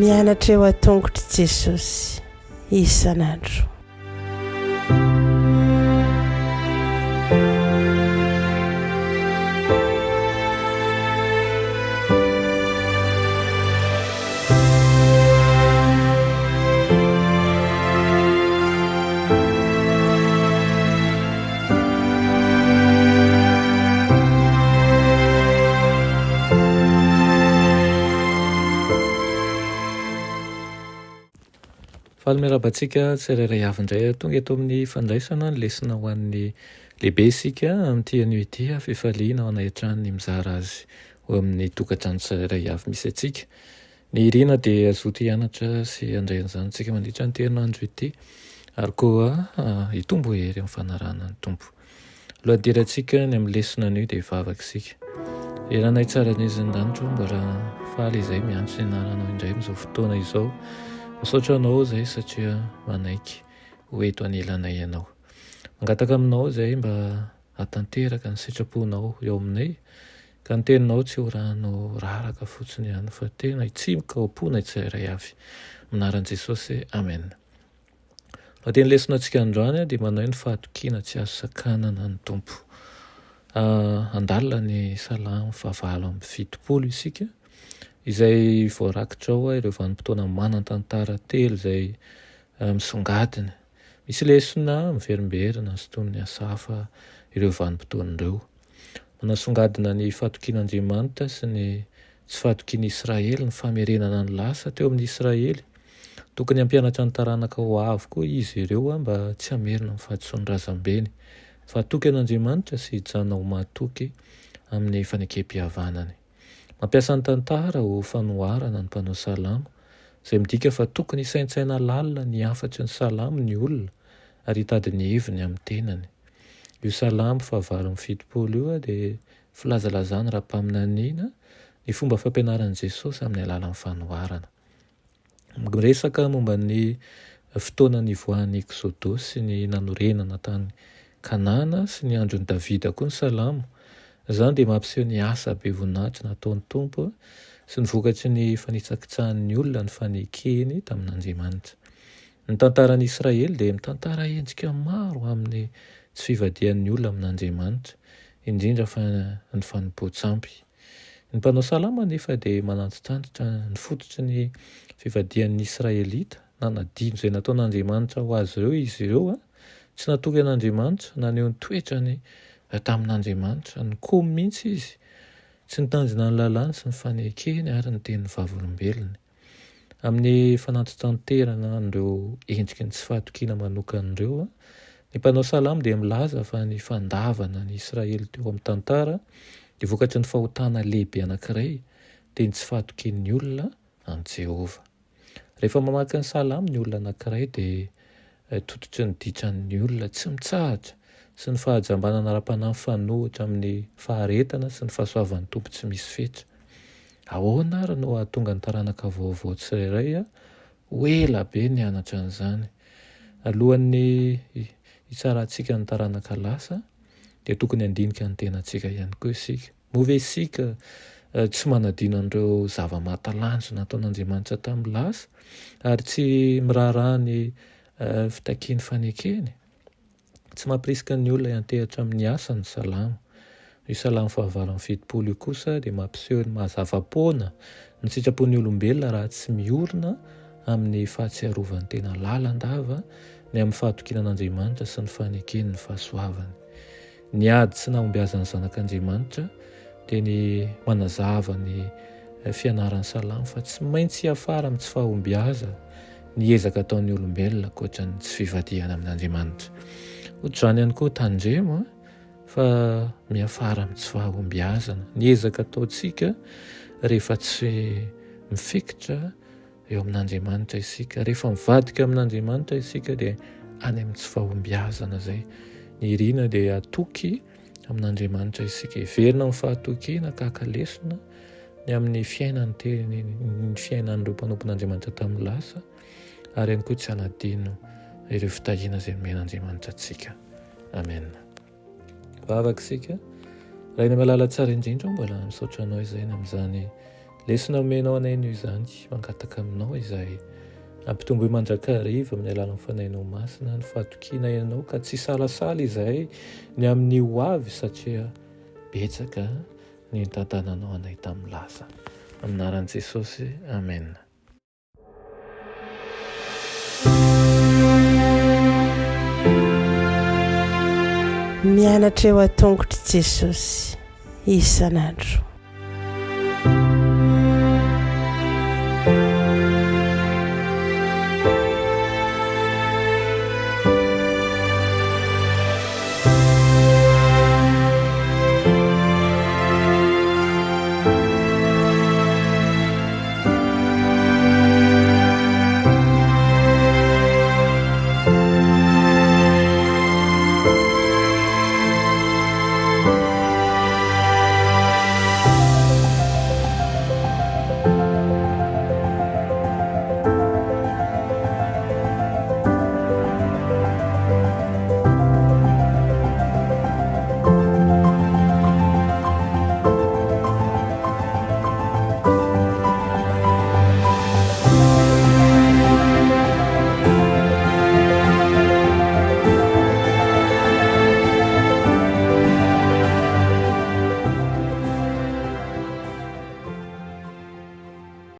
mianatra eo a-tongotry Jesosy isan'andro. Fahamerabantsika tsirairay avy indray tonga eto amin'ny fandraisana ny lesina ho an'ny lehibe isika amin'ity anio ity fifaliana ao anaitran'ny mizara azy ho amin'ny tokatrano tsirairay avy misy atsika. Ny irina dia azoto hianatra sy andray an'izany tsika mandritra ny herinandro ity ary koa hitombo hery amin'ny fanarahana ny tompo. Lohadirantsika ny amin'ny lesina anio dia vavaka isika. Eranay tsara ny izindanitro mbola faly izay miantso ianaranao indray amin'izao fotoana izao. Misaotra anao izay satria manaiky hoeto anelanay ianao. Mangataka aminao izay mba hatanteraka ny sitraponao eo aminay ka ny teninao tsy ho rano raraka fotsiny ihany fa tena hitsimoka ao am-ponay tsirairay avy. Minaran'i Jesosy, amen. Raha teny lesona antsika androany dia manao ny fahatokiana tsy azo sakanana ny tompo. Andalina ny salamo fahavalo amby fitopolo isika izay voarakitra ao ireo vanim-potoana manan-tantara telo izay misongadina. Misy lesona miverimberina sy toy ny asafa ireo vanim-potoana ireo. Manasongadina ny fahatokian'Andriamanitra sy ny tsy fahatokian'i Israely ny famerenana ny lasa teo amin'ny Israely. Tokony hampianatra ny taranaka ho avy koa izy ireo mba tsy hamerina amin'ny fahadisoan'ny razambeny. Fahatoky an'Andriamanitra sy hijanona ho mahatoky amin'ny fanekem-pihavanany. Mampiasa ny tantara ho fanoharana ny mpanao salamo izay midika fa tokony hisaintsaina lalina ny afatry ny salamo ny olona ary hitady ny heviny amin'ny tenany. Io salamo fahavalo amby fitopolo io dia filazalazana raha-paminaniana ny fomba fampianaran'i Jesosy amin'ny alalan'ny fanoharana. Miresaka momba ny fotoana nivoahan'ny Eksodosy sy ny nanorenana tany Kanana sy ny andron'i Davida koa ny salamo. Izany dia mampiseho ny asa be voninahitra nataon'ny tompo sy ny vokatry ny fanitsakitsahan'ny olona ny fanekeny tamin'Andriamanitra. Ny tantaran'i Israely dia mitantara endrika maro amin'ny tsy fivadihan'ny olona amin'Andriamanitra, indrindra fa ny fanompoan-tsampy. Ny mpanao salama nefa dia manatitantitra ny fototry ny fivadihan'ny Israelita na nadino izay nataon'Andriamanitra ho azy ireo izy ireo tsy natoky an'Andriamanitra naneho ny toetrany tamin'Andriamanitra, ny komy mihitsy izy, tsy nitandrina ny lalàny sy ny fanekeny ary ny tenin'ny vavolombelony. Amin'ny fanantitanterana an'ireo endriky ny tsy fahatokiana manokan'ireo, ny mpanao salamo dia milaza fa ny fandavana ny Israely teo amin'ny tantara dia vokatry ny fahotana lehibe anankiray dia ny tsy fahatokian'ny olona an' Jehova. Rehefa mamaky ny salamo ny olona anankiray dia tototry ny ditran'ny olona tsy mitsahatra sy ny fahajambanana ara-panahy fanohitra amin'ny faharetana sy ny fahasoavan'ny tompo tsy misy fetra. Ahoana ary no ahatonga ny taranaka vaovao tsirairay ho ela be ny anatra an'izany. Alohan'ny hitsarantsika ny taranaka lasa dia tokony handinika ny tenantsika ihany koa isika. Moa ve isika tsy manadino an'ireo zava-mahatalanjona nataon'Andriamanitra tamin'ny lasa ary tsy miraharaha ny fitakian'ny fanekeny? Tsy mampirisika ny olona hiantehatra amin'ny asa ny salamo. Io salamo fahavalo amby fitopolo io kosa dia mampiseho ny mahazava-poana ny sitrapon'ny olombelona raha tsy miorina amin'ny fahatsiarovany tena lalandava ny amin'ny fahatokinan'Andriamanitra sy ny fanekeny ny fahasoavany. Ny ady sy nahombiazan'ny zanak'Andriamanitra dia ny manazava ny fianaran'ny salamo fa tsy maintsy hiafara amin'ny tsy fahombiaza ny ezaka ataon'ny olombelona ankoatra ny tsy fivadihana amin'Andriamanitra. Ohatr'izany ihany koa tandremo fa miafara amin'ny tsy fahombiazana ny ezaka ataontsika rehefa tsy mifekitra eo amin'Andriamanitra isika. Rehefa mivadika amin'Andriamanitra isika dia any amin'ny tsy fahombiazana izay. Ny irina dia atoky amin'Andriamanitra isika. Heverina amin'ny fahatokiana kakalesona ny amin'ny fiainan'ny fiainan'ireo mpanompon'Andriamanitra tamin'ny lasa ary ihany koa tsy hanadino ireo fitahiana izay nomen'Andriamanitra antsika. Amen. mivavaka isika raha eny amin'ny alala tsara indrindra mbola misaotra anao izany amin'izany lesona omenao anay io izany mangataka aminao izay ampitombo mandrakariva amin'ny alalan'ny fanahinao masina ny fahatokiana ianao ka tsy salasala izay ny amin'ny ho avy satria betsaka ny tantananao anay tamin'ny lasa amin'ny anaran'i Jesosy amen. Mianatra eo an-tongotry Jesosy isan'andro.